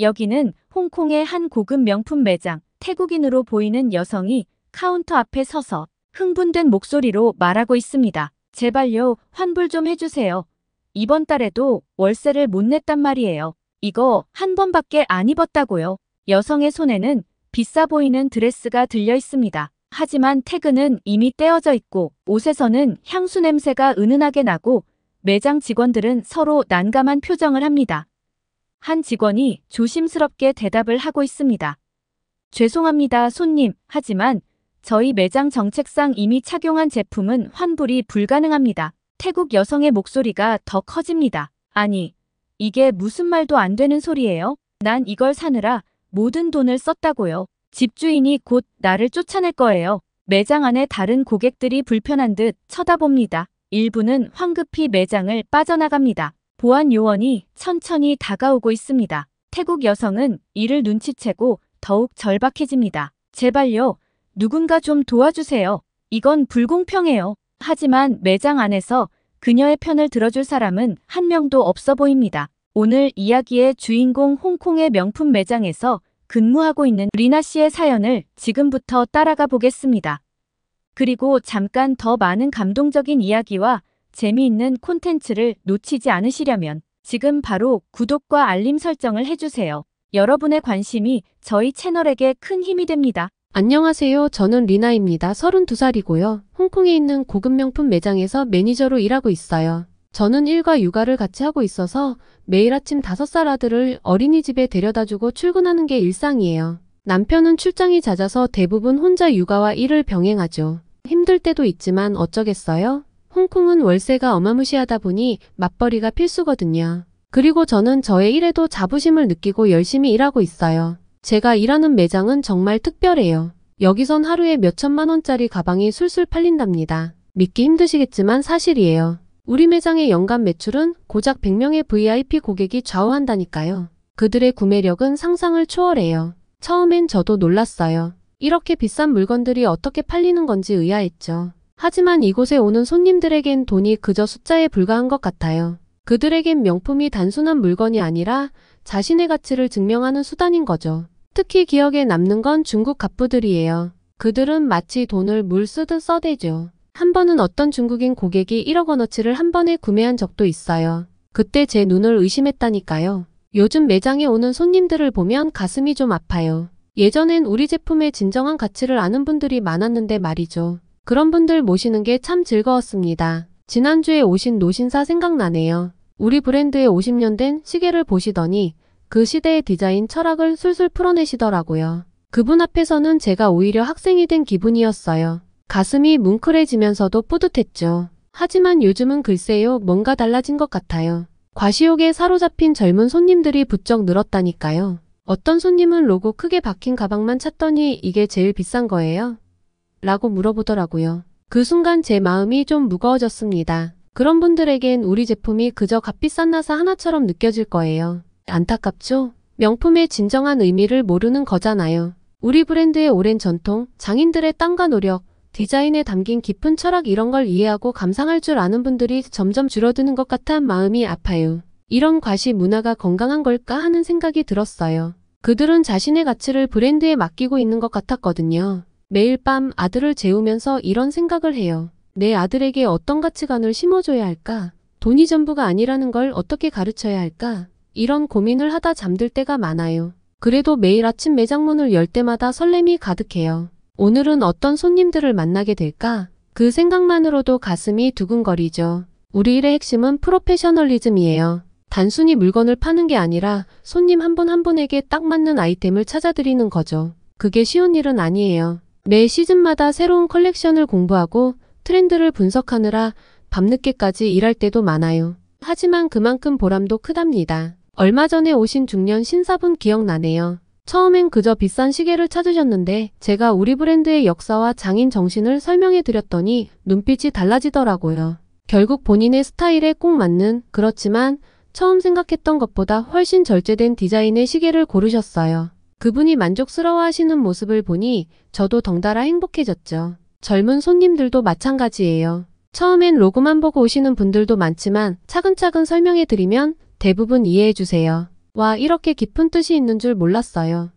여기는 홍콩의 한 고급 명품 매장. 태국인으로 보이는 여성이 카운터 앞에 서서 흥분된 목소리로 말하고 있습니다. 제발요, 환불 좀 해주세요. 이번 달에도 월세를 못 냈단 말이에요. 이거 한 번밖에 안 입었다고요. 여성의 손에는 비싸 보이는 드레스가 들려 있습니다. 하지만 태그는 이미 떼어져 있고 옷에서는 향수 냄새가 은은하게 나고 매장 직원들은 서로 난감한 표정을 합니다. 한 직원이 조심스럽게 대답을 하고 있습니다. 죄송합니다, 손님. 하지만 저희 매장 정책상 이미 착용한 제품은 환불이 불가능합니다. 태국 여성의 목소리가 더 커집니다. 아니, 이게 무슨 말도 안 되는 소리예요? 난 이걸 사느라 모든 돈을 썼다고요. 집주인이 곧 나를 쫓아낼 거예요. 매장 안에 다른 고객들이 불편한 듯 쳐다봅니다. 일부는 황급히 매장을 빠져나갑니다. 보안 요원이 천천히 다가오고 있습니다. 태국 여성은 이를 눈치채고 더욱 절박해집니다. 제발요, 누군가 좀 도와주세요. 이건 불공평해요. 하지만 매장 안에서 그녀의 편을 들어줄 사람은 한 명도 없어 보입니다. 오늘 이야기의 주인공 홍콩의 명품 매장에서 근무하고 있는 리나 씨의 사연을 지금부터 따라가 보겠습니다. 그리고 잠깐 더 많은 감동적인 이야기와 재미있는 콘텐츠를 놓치지 않으시려면 지금 바로 구독과 알림 설정을 해주세요. 여러분의 관심이 저희 채널에게 큰 힘이 됩니다. 안녕하세요. 저는 리나입니다. 32살이고요. 홍콩에 있는 고급 명품 매장에서 매니저로 일하고 있어요. 저는 일과 육아를 같이 하고 있어서 매일 아침 5살 아들을 어린이집에 데려다주고 출근하는 게 일상이에요. 남편은 출장이 잦아서 대부분 혼자 육아와 일을 병행하죠. 힘들 때도 있지만 어쩌겠어요? 홍콩은 월세가 어마무시하다 보니 맞벌이가 필수거든요. 그리고 저는 저의 일에도 자부심을 느끼고 열심히 일하고 있어요. 제가 일하는 매장은 정말 특별해요. 여기선 하루에 몇천만 원짜리 가방이 술술 팔린답니다. 믿기 힘드시겠지만 사실이에요. 우리 매장의 연간 매출은 고작 100명의 VIP 고객이 좌우한다니까요. 그들의 구매력은 상상을 초월해요. 처음엔 저도 놀랐어요. 이렇게 비싼 물건들이 어떻게 팔리는 건지 의아했죠. 하지만 이곳에 오는 손님들에겐 돈이 그저 숫자에 불과한 것 같아요. 그들에겐 명품이 단순한 물건이 아니라 자신의 가치를 증명하는 수단인 거죠. 특히 기억에 남는 건 중국 갑부들이에요. 그들은 마치 돈을 물 쓰듯 써대죠. 한 번은 어떤 중국인 고객이 1억 원어치를 한 번에 구매한 적도 있어요. 그때 제 눈을 의심했다니까요. 요즘 매장에 오는 손님들을 보면 가슴이 좀 아파요. 예전엔 우리 제품의 진정한 가치를 아는 분들이 많았는데 말이죠. 그런 분들 모시는 게 참 즐거웠습니다. 지난주에 오신 노신사 생각나네요. 우리 브랜드의 50년 된 시계를 보시더니 그 시대의 디자인 철학을 술술 풀어내시더라고요. 그분 앞에서는 제가 오히려 학생이 된 기분이었어요. 가슴이 뭉클해지면서도 뿌듯했죠. 하지만 요즘은 글쎄요, 뭔가 달라진 것 같아요. 과시욕에 사로잡힌 젊은 손님들이 부쩍 늘었다니까요. 어떤 손님은 로고 크게 박힌 가방만 찾더니 이게 제일 비싼 거예요? 라고 물어보더라고요. 그 순간 제 마음이 좀 무거워졌습니다. 그런 분들에겐 우리 제품이 그저 값비싼 나사 하나처럼 느껴질 거예요. 안타깝죠? 명품의 진정한 의미를 모르는 거잖아요. 우리 브랜드의 오랜 전통, 장인들의 땀과 노력, 디자인에 담긴 깊은 철학 이런 걸 이해하고 감상할 줄 아는 분들이 점점 줄어드는 것 같아 마음이 아파요. 이런 과시 문화가 건강한 걸까 하는 생각이 들었어요. 그들은 자신의 가치를 브랜드에 맡기고 있는 것 같았거든요. 매일 밤 아들을 재우면서 이런 생각을 해요. 내 아들에게 어떤 가치관을 심어줘야 할까? 돈이 전부가 아니라는 걸 어떻게 가르쳐야 할까? 이런 고민을 하다 잠들 때가 많아요. 그래도 매일 아침 매장 문을 열 때마다 설렘이 가득해요. 오늘은 어떤 손님들을 만나게 될까? 그 생각만으로도 가슴이 두근거리죠. 우리 일의 핵심은 프로페셔널리즘이에요. 단순히 물건을 파는 게 아니라 손님 한 분 한 분에게 딱 맞는 아이템을 찾아드리는 거죠. 그게 쉬운 일은 아니에요. 매 시즌마다 새로운 컬렉션을 공부하고 트렌드를 분석하느라 밤늦게까지 일할 때도 많아요. 하지만 그만큼 보람도 크답니다. 얼마 전에 오신 중년 신사분 기억나네요. 처음엔 그저 비싼 시계를 찾으셨는데 제가 우리 브랜드의 역사와 장인 정신을 설명해 드렸더니 눈빛이 달라지더라고요. 결국 본인의 스타일에 꼭 맞는, 그렇지만 처음 생각했던 것보다 훨씬 절제된 디자인의 시계를 고르셨어요. 그분이 만족스러워 하시는 모습을 보니 저도 덩달아 행복해졌죠. 젊은 손님들도 마찬가지예요. 처음엔 로고만 보고 오시는 분들도 많지만 차근차근 설명해 드리면 대부분 이해해 주세요. 와, 이렇게 깊은 뜻이 있는 줄 몰랐어요.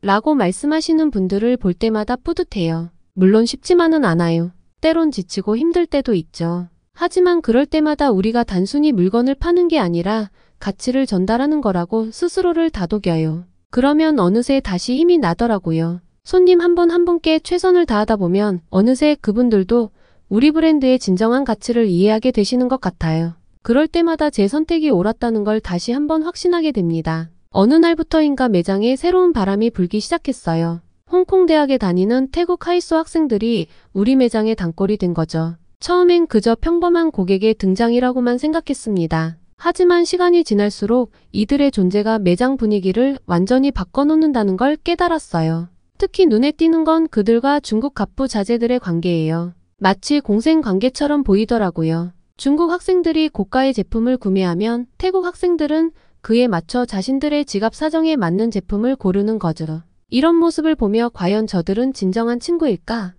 라고 말씀하시는 분들을 볼 때마다 뿌듯해요. 물론 쉽지만은 않아요. 때론 지치고 힘들 때도 있죠. 하지만 그럴 때마다 우리가 단순히 물건을 파는 게 아니라 가치를 전달하는 거라고 스스로를 다독여요. 그러면 어느새 다시 힘이 나더라고요. 손님 한 분 한 분께 최선을 다하다 보면 어느새 그분들도 우리 브랜드의 진정한 가치를 이해하게 되시는 것 같아요. 그럴 때마다 제 선택이 옳았다는 걸 다시 한번 확신하게 됩니다. 어느 날부터인가 매장에 새로운 바람이 불기 시작했어요. 홍콩 대학에 다니는 태국 하이소 학생들이 우리 매장의 단골이 된 거죠. 처음엔 그저 평범한 고객의 등장이라고만 생각했습니다. 하지만 시간이 지날수록 이들의 존재가 매장 분위기를 완전히 바꿔놓는다는 걸 깨달았어요. 특히 눈에 띄는 건 그들과 중국 갑부 자제들의 관계예요. 마치 공생 관계처럼 보이더라고요. 중국 학생들이 고가의 제품을 구매하면 태국 학생들은 그에 맞춰 자신들의 지갑 사정에 맞는 제품을 고르는 거죠. 이런 모습을 보며 과연 저들은 진정한 친구일까?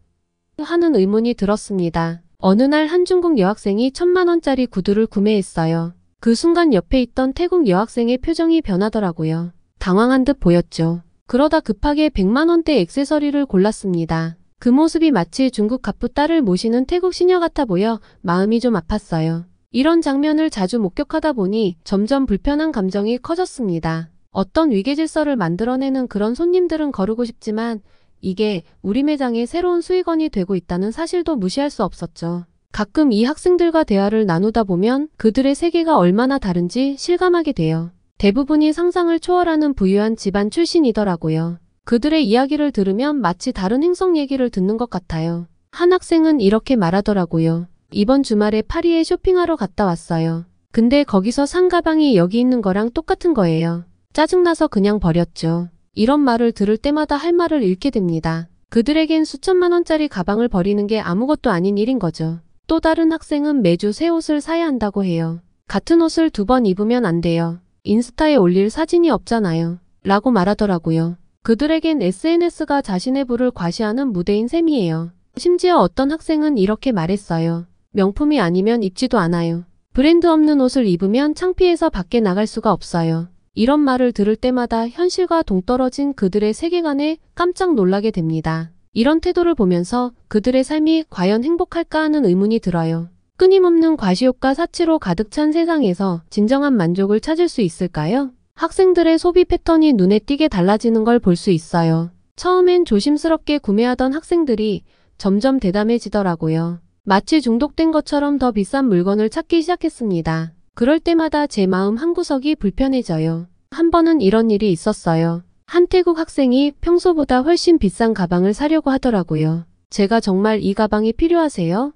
하는 의문이 들었습니다. 어느 날 한 중국 여학생이 1,000만 원짜리 구두를 구매했어요. 그 순간 옆에 있던 태국 여학생의 표정이 변하더라고요. 당황한 듯 보였죠. 그러다 급하게 100만 원대 액세서리를 골랐습니다. 그 모습이 마치 중국 갑부 딸을 모시는 태국 시녀 같아 보여 마음이 좀 아팠어요. 이런 장면을 자주 목격하다 보니 점점 불편한 감정이 커졌습니다. 어떤 위계질서를 만들어내는 그런 손님들은 거르고 싶지만 이게 우리 매장의 새로운 수익원이 되고 있다는 사실도 무시할 수 없었죠. 가끔 이 학생들과 대화를 나누다 보면 그들의 세계가 얼마나 다른지 실감하게 돼요. 대부분이 상상을 초월하는 부유한 집안 출신이더라고요. 그들의 이야기를 들으면 마치 다른 행성 얘기를 듣는 것 같아요. 한 학생은 이렇게 말하더라고요. 이번 주말에 파리에 쇼핑하러 갔다 왔어요. 근데 거기서 산 가방이 여기 있는 거랑 똑같은 거예요. 짜증나서 그냥 버렸죠. 이런 말을 들을 때마다 할 말을 잃게 됩니다. 그들에겐 수천만 원짜리 가방을 버리는 게 아무것도 아닌 일인 거죠. 또 다른 학생은 매주 새 옷을 사야 한다고 해요. 같은 옷을 2번 입으면 안 돼요. 인스타에 올릴 사진이 없잖아요. 라고 말하더라고요. 그들에겐 SNS가 자신의 부를 과시하는 무대인 셈이에요. 심지어 어떤 학생은 이렇게 말했어요. 명품이 아니면 입지도 않아요. 브랜드 없는 옷을 입으면 창피해서 밖에 나갈 수가 없어요. 이런 말을 들을 때마다 현실과 동떨어진 그들의 세계관에 깜짝 놀라게 됩니다. 이런 태도를 보면서 그들의 삶이 과연 행복할까 하는 의문이 들어요. 끊임없는 과시욕과 사치로 가득 찬 세상에서 진정한 만족을 찾을 수 있을까요? 학생들의 소비 패턴이 눈에 띄게 달라지는 걸 볼 수 있어요. 처음엔 조심스럽게 구매하던 학생들이 점점 대담해지더라고요. 마치 중독된 것처럼 더 비싼 물건을 찾기 시작했습니다. 그럴 때마다 제 마음 한구석이 불편해져요. 한 번은 이런 일이 있었어요. 한 태국 학생이 평소보다 훨씬 비싼 가방을 사려고 하더라고요. 제가 정말 이 가방이 필요하세요?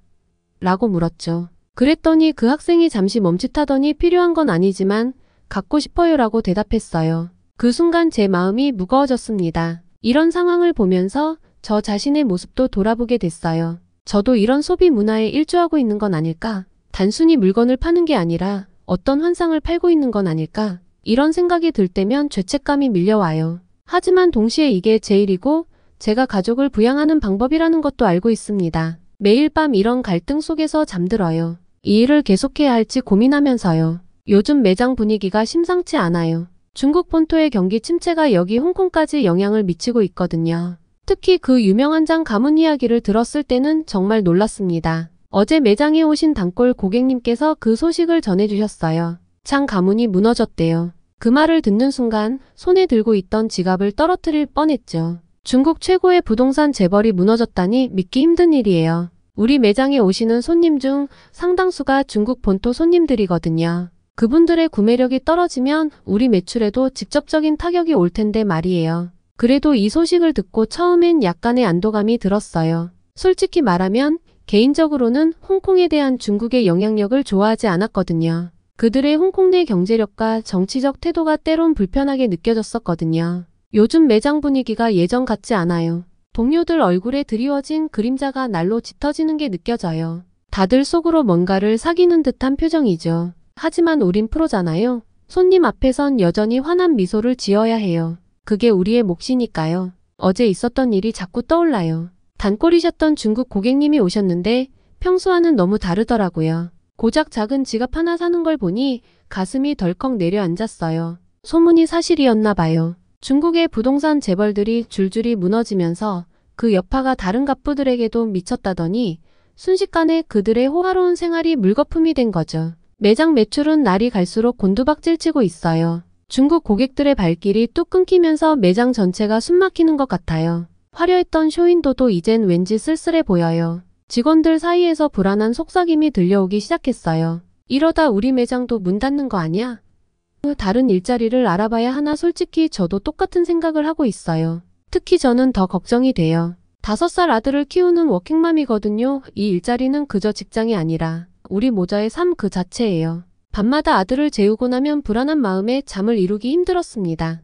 라고 물었죠. 그랬더니 그 학생이 잠시 멈칫하더니 필요한 건 아니지만 갖고 싶어요 라고 대답했어요. 그 순간 제 마음이 무거워졌습니다. 이런 상황을 보면서 저 자신의 모습도 돌아보게 됐어요. 저도 이런 소비 문화에 일조하고 있는 건 아닐까? 단순히 물건을 파는 게 아니라 어떤 환상을 팔고 있는 건 아닐까? 이런 생각이 들 때면 죄책감이 밀려와요. 하지만 동시에 이게 제 일이고 제가 가족을 부양하는 방법이라는 것도 알고 있습니다. 매일 밤 이런 갈등 속에서 잠들어요. 이 일을 계속해야 할지 고민하면서요. 요즘 매장 분위기가 심상치 않아요. 중국 본토의 경기 침체가 여기 홍콩까지 영향을 미치고 있거든요. 특히 그 유명한 장 가문 이야기를 들었을 때는 정말 놀랐습니다. 어제 매장에 오신 단골 고객님께서 그 소식을 전해주셨어요. 장 가문이 무너졌대요. 그 말을 듣는 순간 손에 들고 있던 지갑을 떨어뜨릴 뻔했죠. 중국 최고의 부동산 재벌이 무너졌다니 믿기 힘든 일이에요. 우리 매장에 오시는 손님 중 상당수가 중국 본토 손님들이거든요. 그분들의 구매력이 떨어지면 우리 매출에도 직접적인 타격이 올 텐데 말이에요. 그래도 이 소식을 듣고 처음엔 약간의 안도감이 들었어요. 솔직히 말하면 개인적으로는 홍콩에 대한 중국의 영향력을 좋아하지 않았거든요. 그들의 홍콩 내 경제력과 정치적 태도가 때론 불편하게 느껴졌었거든요. 요즘 매장 분위기가 예전 같지 않아요. 동료들 얼굴에 드리워진 그림자가 날로 짙어지는 게 느껴져요. 다들 속으로 뭔가를 사귀는 듯한 표정이죠. 하지만 우린 프로잖아요. 손님 앞에선 여전히 환한 미소를 지어야 해요. 그게 우리의 몫이니까요. 어제 있었던 일이 자꾸 떠올라요. 단골이셨던 중국 고객님이 오셨는데 평소와는 너무 다르더라고요. 고작 작은 지갑 하나 사는 걸 보니 가슴이 덜컥 내려앉았어요. 소문이 사실이었나 봐요. 중국의 부동산 재벌들이 줄줄이 무너지면서 그 여파가 다른 갑부들에게도 미쳤다더니 순식간에 그들의 호화로운 생활이 물거품이 된 거죠. 매장 매출은 날이 갈수록 곤두박질치고 있어요. 중국 고객들의 발길이 뚝 끊기면서 매장 전체가 숨막히는 것 같아요. 화려했던 쇼윈도도 이젠 왠지 쓸쓸해 보여요. 직원들 사이에서 불안한 속삭임이 들려오기 시작했어요. 이러다 우리 매장도 문 닫는 거 아니야? 다른 일자리를 알아봐야 하나. 솔직히 저도 똑같은 생각을 하고 있어요. 특히 저는 더 걱정이 돼요. 5살 아들을 키우는 워킹맘이거든요. 이 일자리는 그저 직장이 아니라 우리 모자의 삶 그 자체예요. 밤마다 아들을 재우고 나면 불안한 마음에 잠을 이루기 힘들었습니다.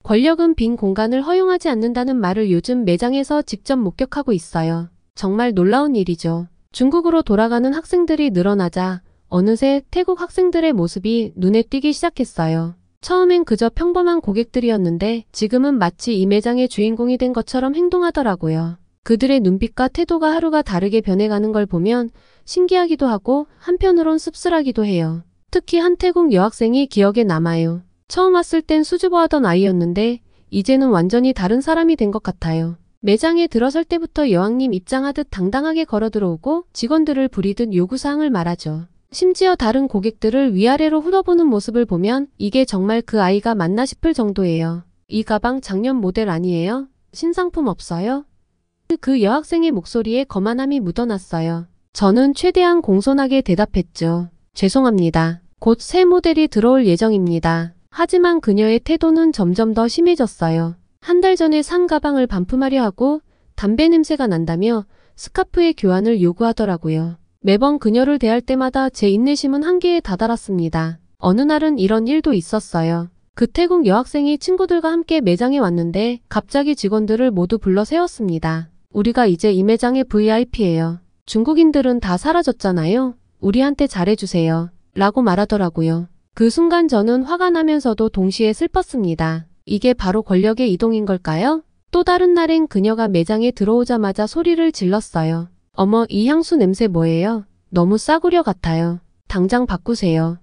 권력은 빈 공간을 허용하지 않는다는 말을 요즘 매장에서 직접 목격하고 있어요. 정말 놀라운 일이죠. 중국으로 돌아가는 학생들이 늘어나자 어느새 태국 학생들의 모습이 눈에 띄기 시작했어요. 처음엔 그저 평범한 고객들이었는데 지금은 마치 이 매장의 주인공이 된 것처럼 행동하더라고요. 그들의 눈빛과 태도가 하루가 다르게 변해가는 걸 보면 신기하기도 하고 한편으론 씁쓸하기도 해요. 특히 한 태국 여학생이 기억에 남아요. 처음 왔을 땐 수줍어하던 아이였는데 이제는 완전히 다른 사람이 된 것 같아요. 매장에 들어설 때부터 여왕님 입장하듯 당당하게 걸어 들어오고 직원들을 부리듯 요구사항을 말하죠. 심지어 다른 고객들을 위아래로 훑어보는 모습을 보면 이게 정말 그 아이가 맞나 싶을 정도예요. 이 가방 작년 모델 아니에요? 신상품 없어요? 그 여학생의 목소리에 거만함이 묻어났어요. 저는 최대한 공손하게 대답했죠. 죄송합니다. 곧 새 모델이 들어올 예정입니다. 하지만 그녀의 태도는 점점 더 심해졌어요. 한 달 전에 산 가방을 반품하려 하고 담배 냄새가 난다며 스카프의 교환을 요구하더라고요. 매번 그녀를 대할 때마다 제 인내심은 한계에 다다랐습니다. 어느 날은 이런 일도 있었어요. 그 태국 여학생이 친구들과 함께 매장에 왔는데 갑자기 직원들을 모두 불러 세웠습니다. 우리가 이제 이 매장의 VIP예요. 중국인들은 다 사라졌잖아요. 우리한테 잘해주세요. 라고 말하더라고요. 그 순간 저는 화가 나면서도 동시에 슬펐습니다. 이게 바로 권력의 이동인 걸까요? 또 다른 날엔 그녀가 매장에 들어오자마자 소리를 질렀어요. 어머, 이 향수 냄새 뭐예요? 너무 싸구려 같아요. 당장 바꾸세요.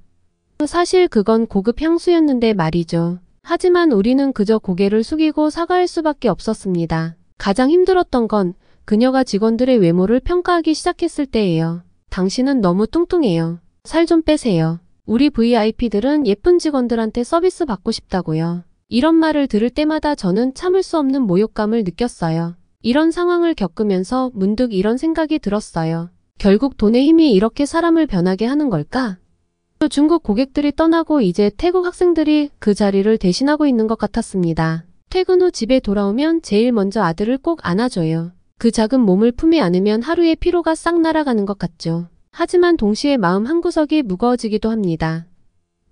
사실 그건 고급 향수였는데 말이죠. 하지만 우리는 그저 고개를 숙이고 사과할 수밖에 없었습니다. 가장 힘들었던 건 그녀가 직원들의 외모를 평가하기 시작했을 때예요. 당신은 너무 뚱뚱해요. 살 좀 빼세요. 우리 VIP들은 예쁜 직원들한테 서비스 받고 싶다고요. 이런 말을 들을 때마다 저는 참을 수 없는 모욕감을 느꼈어요. 이런 상황을 겪으면서 문득 이런 생각이 들었어요. 결국 돈의 힘이 이렇게 사람을 변하게 하는 걸까? 중국 고객들이 떠나고 이제 태국 학생들이 그 자리를 대신하고 있는 것 같았습니다. 퇴근 후 집에 돌아오면 제일 먼저 아들을 꼭 안아줘요. 그 작은 몸을 품에 안으면 하루의 피로가 싹 날아가는 것 같죠. 하지만 동시에 마음 한구석이 무거워지기도 합니다.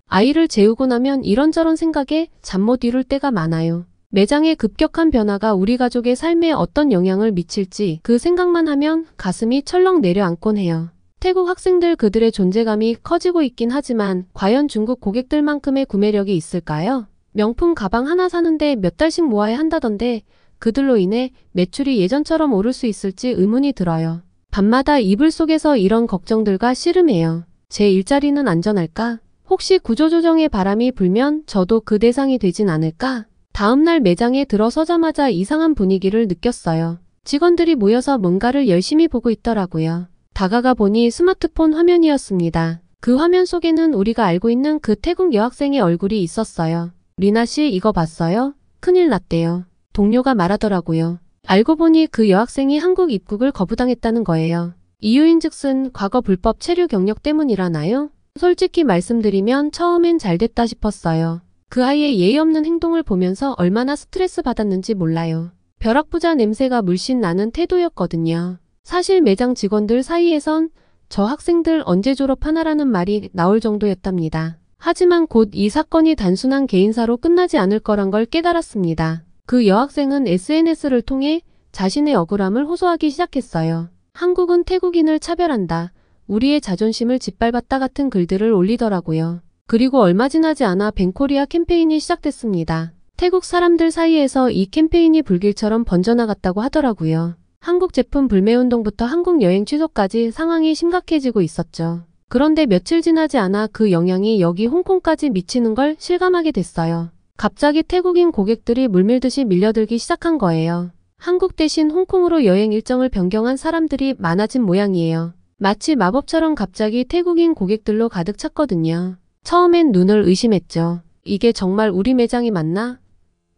아이를 재우고 나면 이런저런 생각에 잠 못 이룰 때가 많아요. 매장의 급격한 변화가 우리 가족의 삶에 어떤 영향을 미칠지 그 생각만 하면 가슴이 철렁 내려앉곤 해요. 태국 학생들 그들의 존재감이 커지고 있긴 하지만 과연 중국 고객들만큼의 구매력이 있을까요? 명품 가방 하나 사는데 몇 달씩 모아야 한다던데 그들로 인해 매출이 예전처럼 오를 수 있을지 의문이 들어요. 밤마다 이불 속에서 이런 걱정들과 씨름해요. 제 일자리는 안전할까? 혹시 구조조정의 바람이 불면 저도 그 대상이 되진 않을까? 다음날 매장에 들어서자마자 이상한 분위기를 느꼈어요. 직원들이 모여서 뭔가를 열심히 보고 있더라고요. 다가가 보니 스마트폰 화면이었습니다. 그 화면 속에는 우리가 알고 있는 그 태국 여학생의 얼굴이 있었어요. 리나 씨 이거 봤어요? 큰일 났대요. 동료가 말하더라고요. 알고 보니 그 여학생이 한국 입국을 거부당했다는 거예요. 이유인즉슨 과거 불법 체류 경력 때문이라나요? 솔직히 말씀드리면 처음엔 잘됐다 싶었어요. 그 아이의 예의 없는 행동을 보면서 얼마나 스트레스 받았는지 몰라요. 벼락부자 냄새가 물씬 나는 태도였거든요. 사실 매장 직원들 사이에선 저 학생들 언제 졸업하나라는 말이 나올 정도였답니다. 하지만 곧 이 사건이 단순한 개인사로 끝나지 않을 거란 걸 깨달았습니다. 그 여학생은 SNS를 통해 자신의 억울함을 호소하기 시작했어요. 한국은 태국인을 차별한다. 우리의 자존심을 짓밟았다 같은 글들을 올리더라고요. 그리고 얼마 지나지 않아 뱅코리아 캠페인이 시작됐습니다. 태국 사람들 사이에서 이 캠페인이 불길처럼 번져나갔다고 하더라고요. 한국 제품 불매운동부터 한국 여행 취소까지 상황이 심각해지고 있었죠. 그런데 며칠 지나지 않아 그 영향이 여기 홍콩까지 미치는 걸 실감하게 됐어요. 갑자기 태국인 고객들이 물밀듯이 밀려들기 시작한 거예요. 한국 대신 홍콩으로 여행 일정을 변경한 사람들이 많아진 모양이에요. 마치 마법처럼 갑자기 태국인 고객들로 가득 찼거든요. 처음엔 눈을 의심했죠. 이게 정말 우리 매장이 맞나?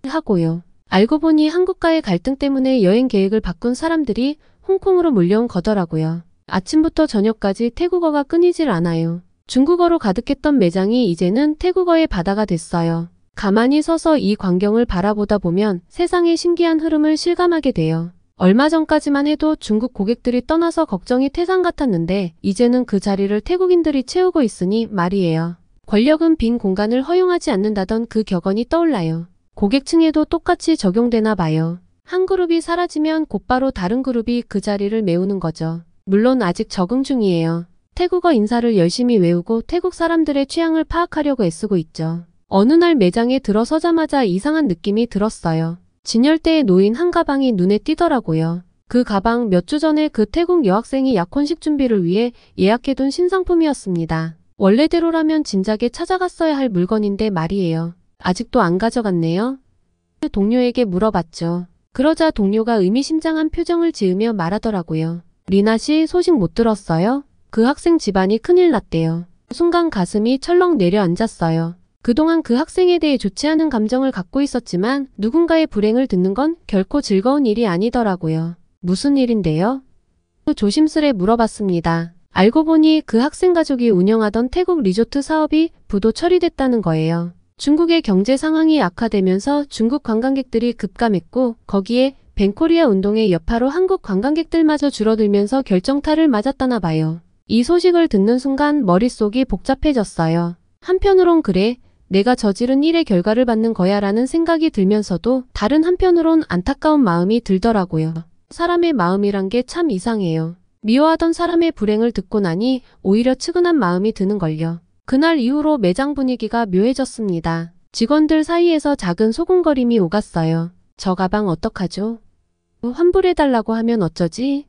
하고요. 알고 보니 한국과의 갈등 때문에 여행 계획을 바꾼 사람들이 홍콩으로 몰려온 거더라고요. 아침부터 저녁까지 태국어가 끊이질 않아요. 중국어로 가득했던 매장이 이제는 태국어의 바다가 됐어요. 가만히 서서 이 광경을 바라보다 보면 세상의 신기한 흐름을 실감하게 돼요. 얼마 전까지만 해도 중국 고객들이 떠나서 걱정이 태산 같았는데 이제는 그 자리를 태국인들이 채우고 있으니 말이에요. 권력은 빈 공간을 허용하지 않는다던 그 격언이 떠올라요. 고객층에도 똑같이 적용되나 봐요. 한 그룹이 사라지면 곧바로 다른 그룹이 그 자리를 메우는 거죠. 물론 아직 적응 중이에요. 태국어 인사를 열심히 외우고 태국 사람들의 취향을 파악하려고 애쓰고 있죠. 어느 날 매장에 들어서자마자 이상한 느낌이 들었어요. 진열대에 놓인 한 가방이 눈에 띄더라고요. 그 가방 몇 주 전에 그 태국 여학생이 약혼식 준비를 위해 예약해둔 신상품이었습니다. 원래대로라면 진작에 찾아갔어야 할 물건인데 말이에요. 아직도 안 가져갔네요. 동료에게 물어봤죠. 그러자 동료가 의미심장한 표정을 지으며 말하더라고요. 리나 씨 소식 못 들었어요? 그 학생 집안이 큰일 났대요. 순간 가슴이 철렁 내려앉았어요. 그동안 그 학생에 대해 좋지 않은 감정을 갖고 있었지만 누군가의 불행을 듣는 건 결코 즐거운 일이 아니더라고요. 무슨 일인데요? 조심스레 물어봤습니다. 알고 보니 그 학생 가족이 운영하던 태국 리조트 사업이 부도 처리됐다는 거예요. 중국의 경제 상황이 악화되면서 중국 관광객들이 급감했고 거기에 벤코리아 운동의 여파로 한국 관광객들마저 줄어들면서 결정타를 맞았다나 봐요. 이 소식을 듣는 순간 머릿속이 복잡해졌어요. 한편으론 그래, 내가 저지른 일의 결과를 받는 거야 라는 생각이 들면서도 다른 한편으론 안타까운 마음이 들더라고요. 사람의 마음이란 게 참 이상해요. 미워하던 사람의 불행을 듣고 나니 오히려 측은한 마음이 드는걸요. 그날 이후로 매장 분위기가 묘해졌습니다. 직원들 사이에서 작은 소곤거림이 오갔어요. 저 가방 어떡하죠? 환불해달라고 하면 어쩌지?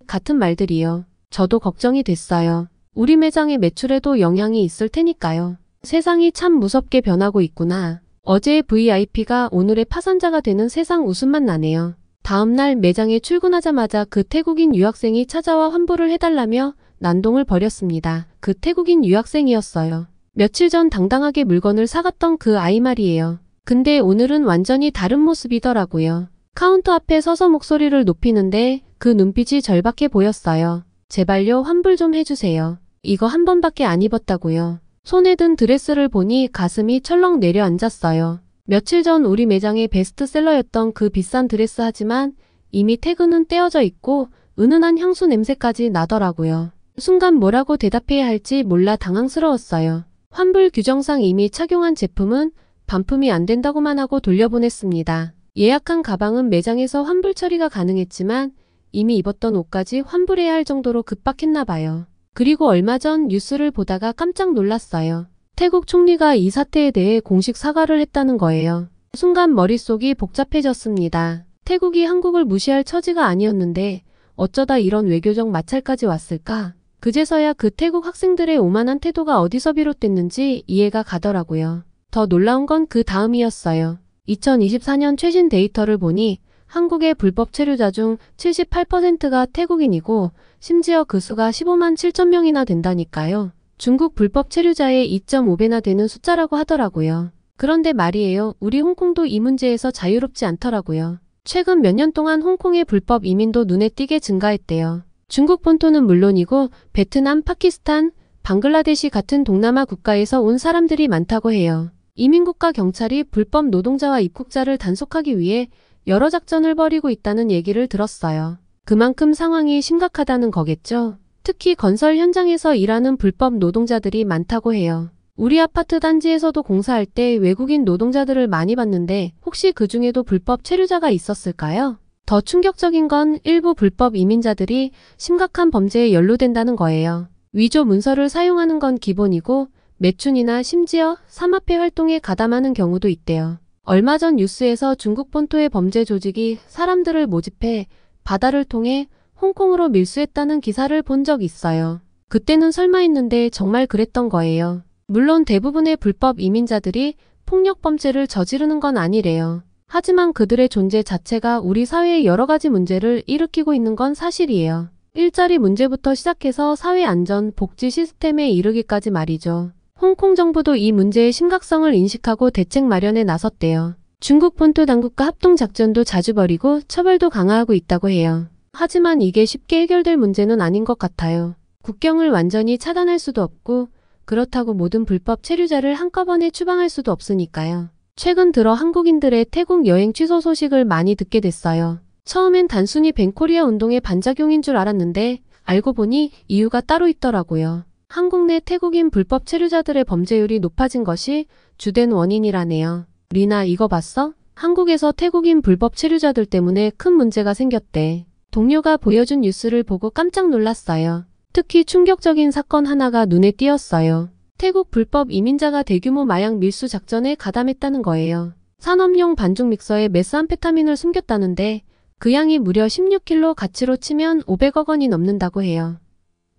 같은 말들이요. 저도 걱정이 됐어요. 우리 매장의 매출에도 영향이 있을 테니까요. 세상이 참 무섭게 변하고 있구나. 어제의 VIP가 오늘의 파산자가 되는 세상 웃음만 나네요. 다음날 매장에 출근하자마자 그 태국인 유학생이 찾아와 환불을 해달라며 난동을 벌였습니다. 그 태국인 유학생이었어요. 며칠 전 당당하게 물건을 사갔던 그 아이 말이에요. 근데 오늘은 완전히 다른 모습이더라고요. 카운터 앞에 서서 목소리를 높이는데 그 눈빛이 절박해 보였어요. 제발요, 환불 좀 해주세요. 이거 한 번밖에 안 입었다고요. 손에 든 드레스를 보니 가슴이 철렁 내려앉았어요. 며칠 전 우리 매장의 베스트셀러였던 그 비싼 드레스 하지만 이미 태그는 떼어져 있고 은은한 향수 냄새까지 나더라고요. 순간 뭐라고 대답해야 할지 몰라 당황스러웠어요. 환불 규정상 이미 착용한 제품은 반품이 안 된다고만 하고 돌려보냈습니다. 예약한 가방은 매장에서 환불 처리가 가능했지만 이미 입었던 옷까지 환불해야 할 정도로 급박했나 봐요. 그리고 얼마 전 뉴스를 보다가 깜짝 놀랐어요. 태국 총리가 이 사태에 대해 공식 사과를 했다는 거예요. 순간 머릿속이 복잡해졌습니다. 태국이 한국을 무시할 처지가 아니었는데 어쩌다 이런 외교적 마찰까지 왔을까? 그제서야 그 태국 학생들의 오만한 태도가 어디서 비롯됐는지 이해가 가더라고요. 더 놀라운 건 그 다음이었어요. 2024년 최신 데이터를 보니 한국의 불법 체류자 중 78%가 태국인이고 심지어 그 수가 15만 7천 명이나 된다니까요. 중국 불법 체류자의 2.5배나 되는 숫자라고 하더라고요. 그런데 말이에요. 우리 홍콩도 이 문제에서 자유롭지 않더라고요. 최근 몇 년 동안 홍콩의 불법 이민도 눈에 띄게 증가했대요. 중국 본토는 물론이고 베트남, 파키스탄, 방글라데시 같은 동남아 국가에서 온 사람들이 많다고 해요. 이민국가 경찰이 불법 노동자와 입국자를 단속하기 위해 여러 작전을 벌이고 있다는 얘기를 들었어요. 그만큼 상황이 심각하다는 거겠죠. 특히 건설 현장에서 일하는 불법 노동자들이 많다고 해요. 우리 아파트 단지에서도 공사할 때 외국인 노동자들을 많이 봤는데 혹시 그 중에도 불법 체류자가 있었을까요? 더 충격적인 건 일부 불법 이민자들이 심각한 범죄에 연루된다는 거예요. 위조 문서를 사용하는 건 기본이고 매춘이나 심지어 삼합회 활동에 가담하는 경우도 있대요. 얼마 전 뉴스에서 중국 본토의 범죄 조직이 사람들을 모집해 바다를 통해 홍콩으로 밀수했다는 기사를 본 적 있어요. 그때는 설마 했는데 정말 그랬던 거예요. 물론 대부분의 불법 이민자들이 폭력 범죄를 저지르는 건 아니래요. 하지만 그들의 존재 자체가 우리 사회의 여러 가지 문제를 일으키고 있는 건 사실이에요. 일자리 문제부터 시작해서 사회 안전, 복지 시스템에 이르기까지 말이죠. 홍콩 정부도 이 문제의 심각성을 인식하고 대책 마련에 나섰대요. 중국 본토 당국과 합동작전도 자주 벌이고 처벌도 강화하고 있다고 해요. 하지만 이게 쉽게 해결될 문제는 아닌 것 같아요. 국경을 완전히 차단할 수도 없고 그렇다고 모든 불법 체류자를 한꺼번에 추방할 수도 없으니까요. 최근 들어 한국인들의 태국 여행 취소 소식을 많이 듣게 됐어요. 처음엔 단순히 벤코리아 운동의 반작용인 줄 알았는데 알고 보니 이유가 따로 있더라고요. 한국 내 태국인 불법 체류자들의 범죄율이 높아진 것이 주된 원인이라네요. 리나 이거 봤어? 한국에서 태국인 불법 체류자들 때문에 큰 문제가 생겼대. 동료가 보여준 뉴스를 보고 깜짝 놀랐어요. 특히 충격적인 사건 하나가 눈에 띄었어요. 태국 불법 이민자가 대규모 마약 밀수 작전에 가담했다는 거예요. 산업용 반죽 믹서에 메스암페타민을 숨겼다는데 그 양이 무려 16kg, 가치로 치면 500억 원이 넘는다고 해요.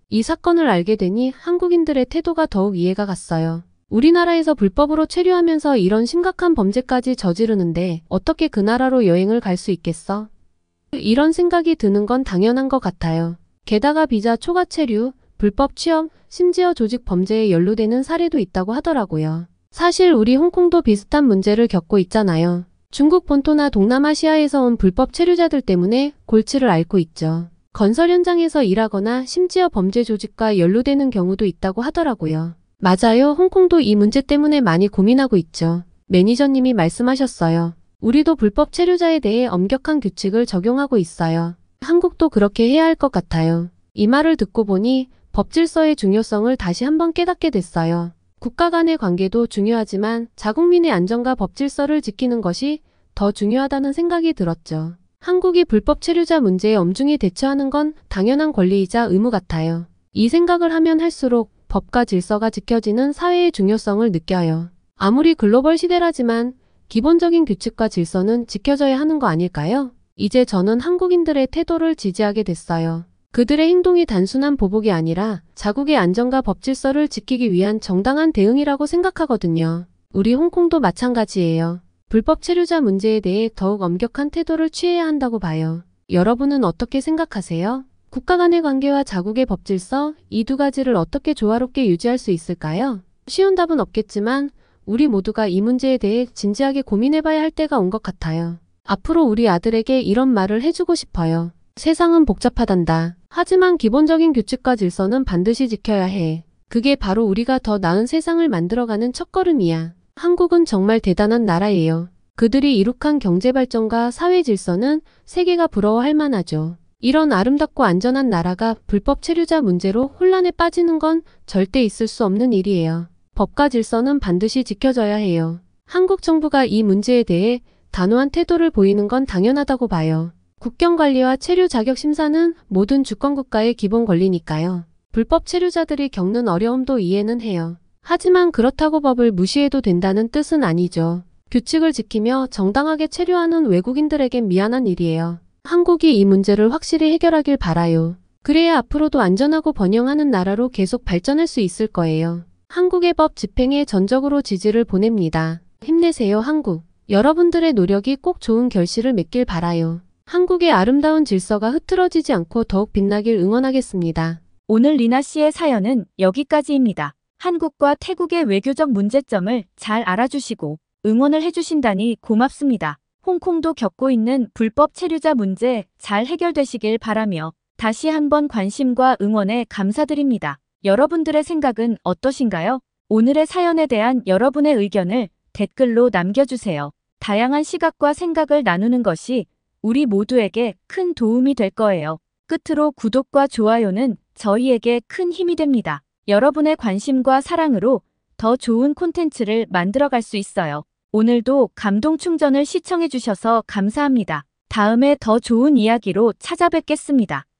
이 사건을 알게 되니 한국인들의 태도가 더욱 이해가 갔어요. 우리나라에서 불법으로 체류하면서 이런 심각한 범죄까지 저지르는데 어떻게 그 나라로 여행을 갈 수 있겠어? 이런 생각이 드는 건 당연한 것 같아요. 게다가 비자 초과 체류, 불법 취업, 심지어 조직 범죄에 연루되는 사례도 있다고 하더라고요. 사실 우리 홍콩도 비슷한 문제를 겪고 있잖아요. 중국 본토나 동남아시아에서 온 불법 체류자들 때문에 골치를 앓고 있죠. 건설 현장에서 일하거나 심지어 범죄 조직과 연루되는 경우도 있다고 하더라고요. 맞아요. 홍콩도 이 문제 때문에 많이 고민하고 있죠. 매니저님이 말씀하셨어요. 우리도 불법 체류자에 대해 엄격한 규칙을 적용하고 있어요. 한국도 그렇게 해야 할 것 같아요. 이 말을 듣고 보니 법질서의 중요성을 다시 한번 깨닫게 됐어요. 국가 간의 관계도 중요하지만 자국민의 안전과 법질서를 지키는 것이 더 중요하다는 생각이 들었죠. 한국이 불법 체류자 문제에 엄중히 대처하는 건 당연한 권리이자 의무 같아요. 이 생각을 하면 할수록 법과 질서가 지켜지는 사회의 중요성을 느껴요. 아무리 글로벌 시대라지만 기본적인 규칙과 질서는 지켜져야 하는 거 아닐까요? 이제 저는 한국인들의 태도를 지지하게 됐어요. 그들의 행동이 단순한 보복이 아니라 자국의 안전과 법질서를 지키기 위한 정당한 대응이라고 생각하거든요. 우리 홍콩도 마찬가지예요. 불법 체류자 문제에 대해 더욱 엄격한 태도를 취해야 한다고 봐요. 여러분은 어떻게 생각하세요? 국가 간의 관계와 자국의 법질서, 이 두 가지를 어떻게 조화롭게 유지할 수 있을까요? 쉬운 답은 없겠지만 우리 모두가 이 문제에 대해 진지하게 고민해봐야 할 때가 온 것 같아요. 앞으로 우리 아들에게 이런 말을 해주고 싶어요. 세상은 복잡하단다. 하지만 기본적인 규칙과 질서는 반드시 지켜야 해. 그게 바로 우리가 더 나은 세상을 만들어가는 첫걸음이야. 한국은 정말 대단한 나라예요. 그들이 이룩한 경제발전과 사회 질서는 세계가 부러워할 만하죠. 이런 아름답고 안전한 나라가 불법 체류자 문제로 혼란에 빠지는 건 절대 있을 수 없는 일이에요. 법과 질서는 반드시 지켜져야 해요. 한국 정부가 이 문제에 대해 단호한 태도를 보이는 건 당연하다고 봐요. 국경관리와 체류 자격 심사는 모든 주권국가의 기본 권리니까요. 불법 체류자들이 겪는 어려움도 이해는 해요. 하지만 그렇다고 법을 무시해도 된다는 뜻은 아니죠. 규칙을 지키며 정당하게 체류하는 외국인들에겐 미안한 일이에요. 한국이 이 문제를 확실히 해결하길 바라요. 그래야 앞으로도 안전하고 번영하는 나라로 계속 발전할 수 있을 거예요. 한국의 법 집행에 전적으로 지지를 보냅니다. 힘내세요, 한국. 여러분들의 노력이 꼭 좋은 결실을 맺길 바라요. 한국의 아름다운 질서가 흐트러지지 않고 더욱 빛나길 응원하겠습니다. 오늘 리나 씨의 사연은 여기까지입니다. 한국과 태국의 외교적 문제점을 잘 알아주시고 응원을 해주신다니 고맙습니다. 홍콩도 겪고 있는 불법 체류자 문제 잘 해결되시길 바라며 다시 한번 관심과 응원에 감사드립니다. 여러분들의 생각은 어떠신가요? 오늘의 사연에 대한 여러분의 의견을 댓글로 남겨주세요. 다양한 시각과 생각을 나누는 것이 우리 모두에게 큰 도움이 될 거예요. 끝으로 구독과 좋아요는 저희에게 큰 힘이 됩니다. 여러분의 관심과 사랑으로 더 좋은 콘텐츠를 만들어갈 수 있어요. 오늘도 감동 충전을 시청해주셔서 감사합니다. 다음에 더 좋은 이야기로 찾아뵙겠습니다.